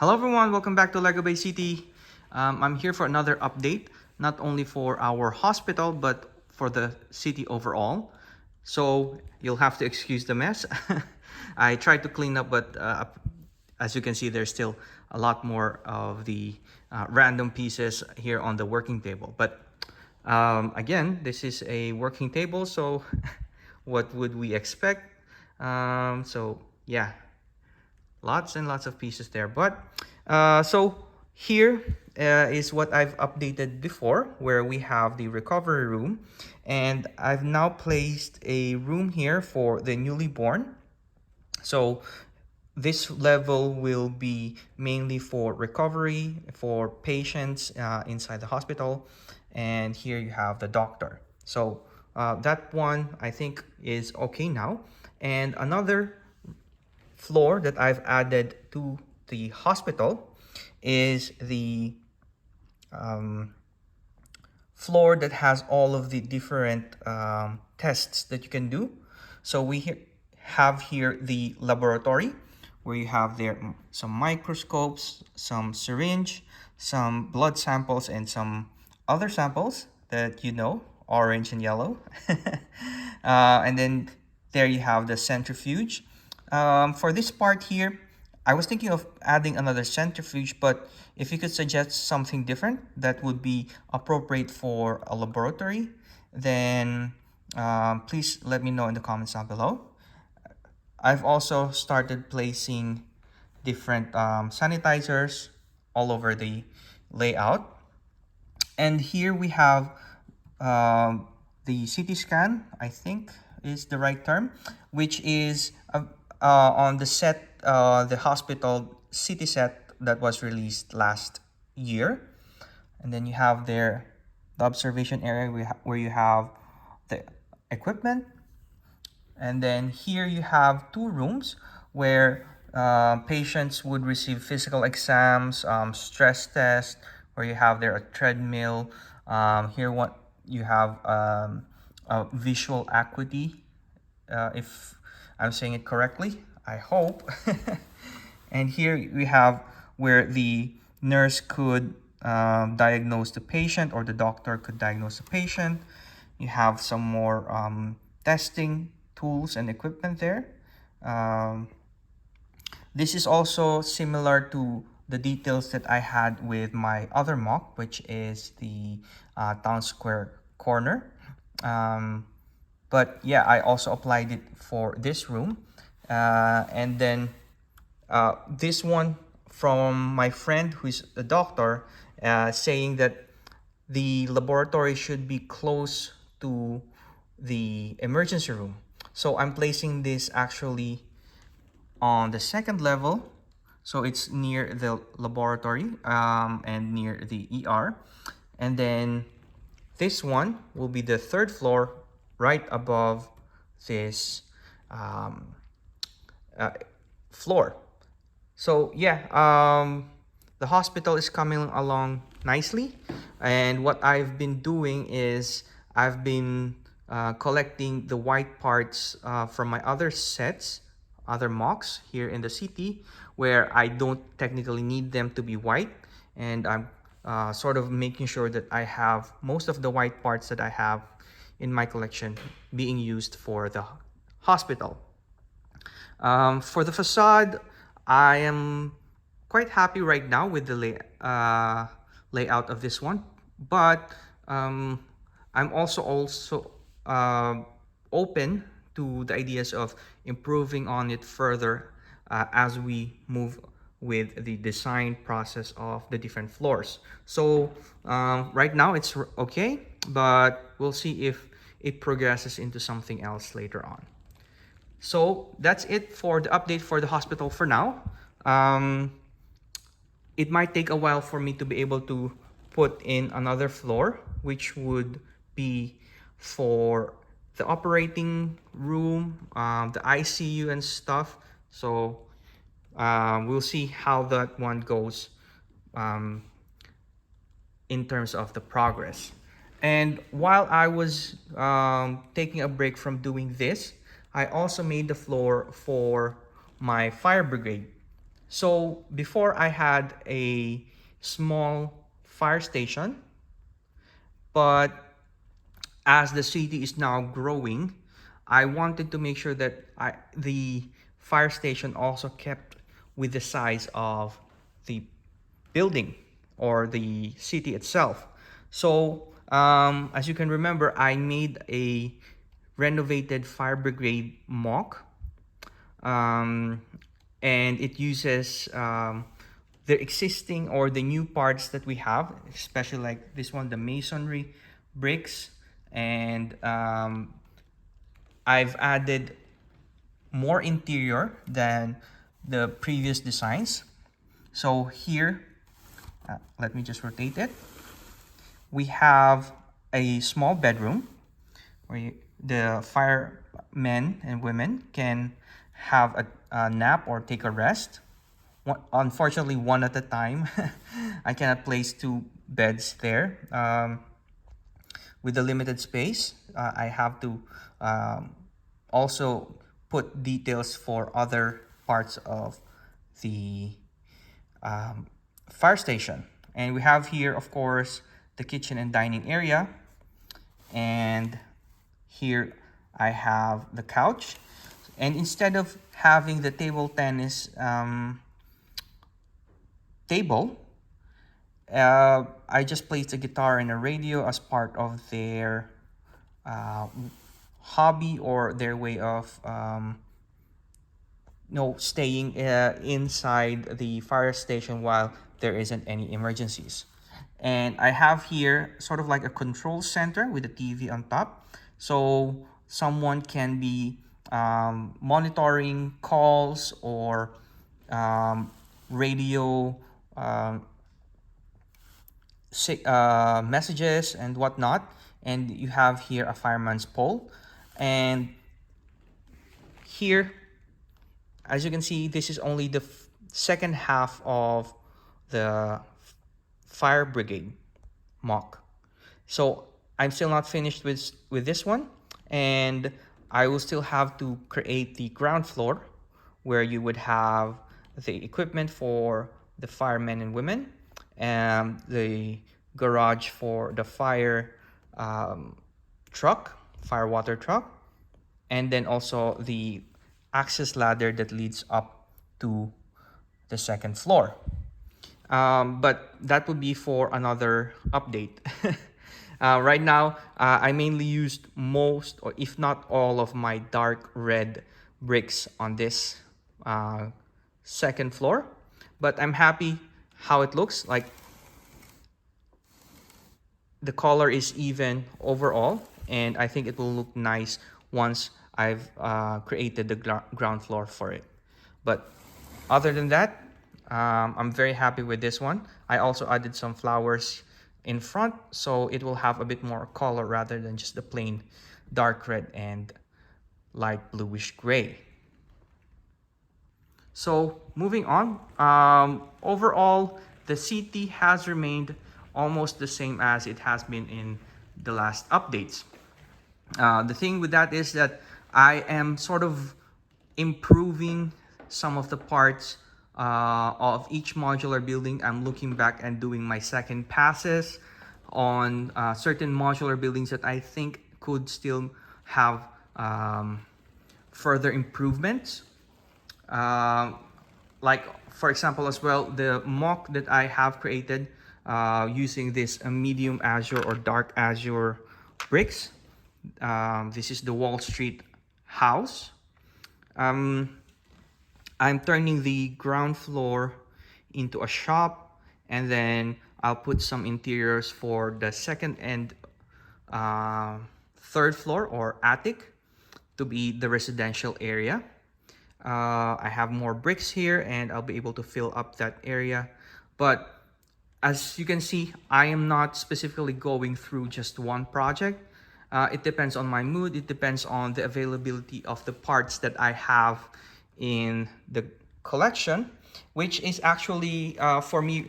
Hello everyone, welcome back to Legobay City. I'm here for another update, not only for our hospital, but for the city overall. So you'll have to excuse the mess. I tried to clean up, but as you can see, there's still a lot more of the random pieces here on the working table. But again, this is a working table, so what would we expect? So yeah, lots and lots of pieces there. But so here is what I've updated before, where we have the recovery room, and I've now placed a room here for the newly born. So this level will be mainly for recovery for patients inside the hospital, and here you have the doctor. So that one I think is okay now. And another floor that I've added to the hospital is the floor that has all of the different tests that you can do. So have here the laboratory where you have there some microscopes, some syringe, some blood samples, and some other samples that you know, orange and yellow. And then there you have the centrifuge. For this part here, I was thinking of adding another centrifuge, but if you could suggest something different that would be appropriate for a laboratory, then please let me know in the comments down below. I've also started placing different sanitizers all over the layout. And here we have the CT scan, I think is the right term, which is on the set, the hospital CT set that was released last year. And then you have there the observation area where you have the equipment. And then here you have two rooms where patients would receive physical exams, stress test, where you have there a treadmill. Here what you have a visual acuity, if I'm saying it correctly, I hope. And here we have where the nurse could diagnose the patient, or the doctor could diagnose the patient. You have some more testing tools and equipment there. This is also similar to the details that I had with my other mock, which is the town square corner. But yeah, I also applied it for this room. And then this one from my friend who's a doctor, saying that the laboratory should be close to the emergency room. So I'm placing this actually on the second level. So it's near the laboratory and near the ER. And then this one will be the third floor right above this floor. So yeah, the hospital is coming along nicely. And what I've been doing is I've been collecting the white parts from my other sets, other mocks here in the city, where I don't technically need them to be white. And I'm sort of making sure that I have most of the white parts that I have in my collection being used for the hospital. For the facade, I am quite happy right now with the layout of this one, but I'm also open to the ideas of improving on it further as we move with the design process of the different floors. So right now it's okay, but we'll see if it progresses into something else later on. So that's it for the update for the hospital for now. It might take a while for me to be able to put in another floor, which would be for the operating room, the ICU and stuff. So we'll see how that one goes in terms of the progress. And while I was taking a break from doing this, I also made the floor for my fire brigade. So before I had a small fire station, but as the city is now growing, I wanted to make sure that the fire station also kept with the size of the building or the city itself. So as you can remember, I made a renovated fire brigade mock, um, and it uses the existing or the new parts that we have, especially like this one, the masonry bricks, and I've added more interior than the previous designs. So here, let me just rotate it. We have a small bedroom where the firemen and women can have a nap or take a rest. Unfortunately, one at a time. I cannot place two beds there. With the limited space, I have to also put details for other parts of the fire station. And we have here, of course, the kitchen and dining area. And here I have the couch. And instead of having the table tennis table, I just placed a guitar and a radio as part of their uh, hobby or their way of staying inside the fire station while there isn't any emergencies. And I have here sort of like a control center with a TV on top. So someone can be monitoring calls or radio um, messages and whatnot. And you have here a fireman's pole. And here, as you can see, this is only the second half of the fire brigade mock. So I'm still not finished with this one, and I will still have to create the ground floor where you would have the equipment for the firemen and women, and the garage for the fire truck, fire water truck, and then also the access ladder that leads up to the second floor. But that would be for another update. Right now, I mainly used most, or if not all, of my dark red bricks on this second floor. But I'm happy how it looks. Like the color is even overall, and I think it will look nice once I've created the ground floor for it. But other than that, I'm very happy with this one. I also added some flowers in front, so it will have a bit more color rather than just the plain dark red and light bluish gray. So moving on, overall, the CT has remained almost the same as it has been in the last updates. The thing with that is that I am sort of improving some of the parts of each modular building. I'm looking back and doing my second passes on certain modular buildings that I think could still have further improvements. Like for example as well, the mock that I have created using this medium azure or dark azure bricks. This is the Wall Street house. I'm turning the ground floor into a shop, and then I'll put some interiors for the second and third floor or attic to be the residential area. I have more bricks here, and I'll be able to fill up that area. But as you can see, I am not specifically going through just one project. It depends on my mood. It depends on the availability of the parts that I have in the collection, which is actually for me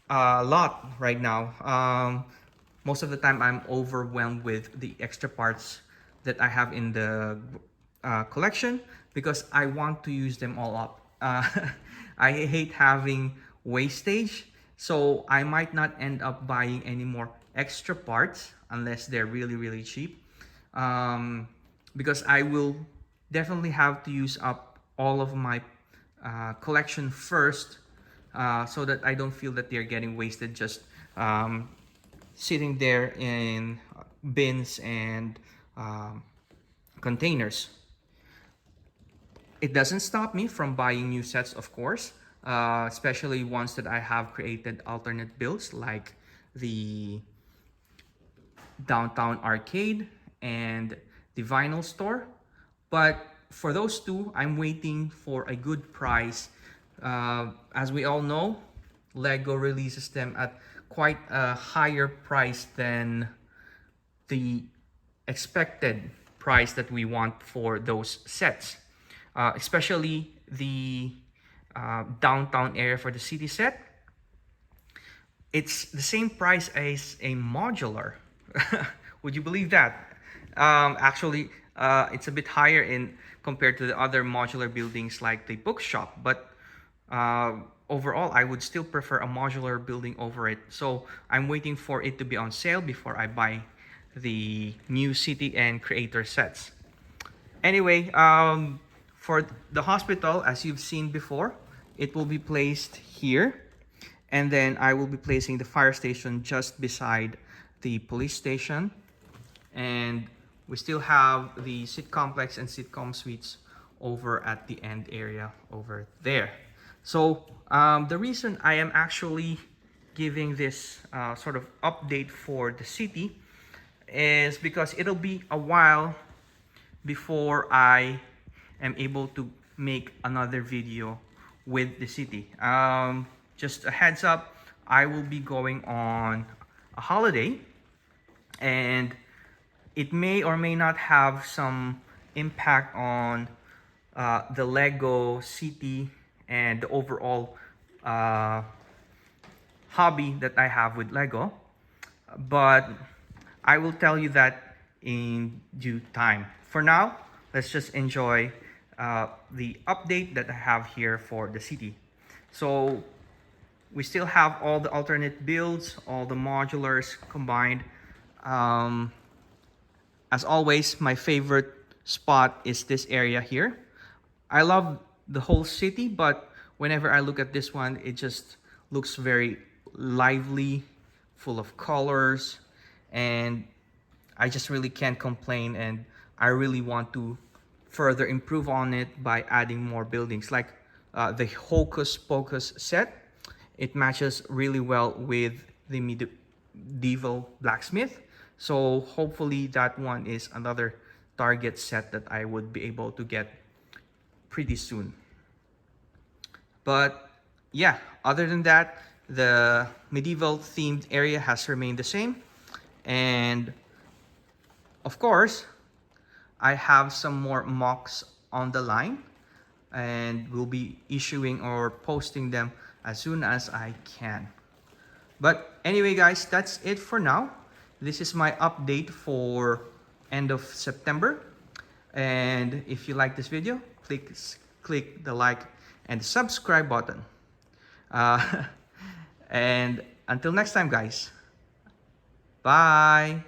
a lot right now. Most of the time I'm overwhelmed with the extra parts that I have in the collection because I want to use them all up. I hate having wastage, so I might not end up buying any more extra parts unless they're really, really cheap. Because I will definitely have to use up all of my collection first, so that I don't feel that they're getting wasted just sitting there in bins and containers. It doesn't stop me from buying new sets, of course, especially ones that I have created alternate builds, like the Downtown Arcade and the Vinyl Store. But for those two, I'm waiting for a good price. As we all know, Lego releases them at quite a higher price than the expected price that we want for those sets. Especially the downtown area for the city set. It's the same price as a modular. Would you believe that? Actually, it's a bit higher in compared to the other modular buildings like the bookshop, but overall, I would still prefer a modular building over it. So I'm waiting for it to be on sale before I buy the new city and creator sets. Anyway, for the hospital, as you've seen before, it will be placed here. And then I will be placing the fire station just beside the police station. And we still have the sit complex and sitcom suites over at the end area over there. So the reason I am actually giving this sort of update for the city is because it'll be a while before I am able to make another video with the city. Just a heads up, I will be going on a holiday, and it may or may not have some impact on the Lego city and the overall hobby that I have with Lego. But I will tell you that in due time. For now, let's just enjoy the update that I have here for the city. So we still have all the alternate builds, all the modulars combined. As always, my favorite spot is this area here. I love the whole city, but whenever I look at this one, it just looks very lively, full of colors, and I just really can't complain, and I really want to further improve on it by adding more buildings. Like the Hocus Pocus set, it matches really well with the medieval blacksmith. So hopefully that one is another target set that I would be able to get pretty soon. But yeah, other than that, the medieval themed area has remained the same. And of course, I have some more MOCs on the line, and we'll be issuing or posting them as soon as I can. But anyway, guys, that's it for now. This is my update for end of September. And if you like this video, click the like and subscribe button. And until next time, guys. Bye.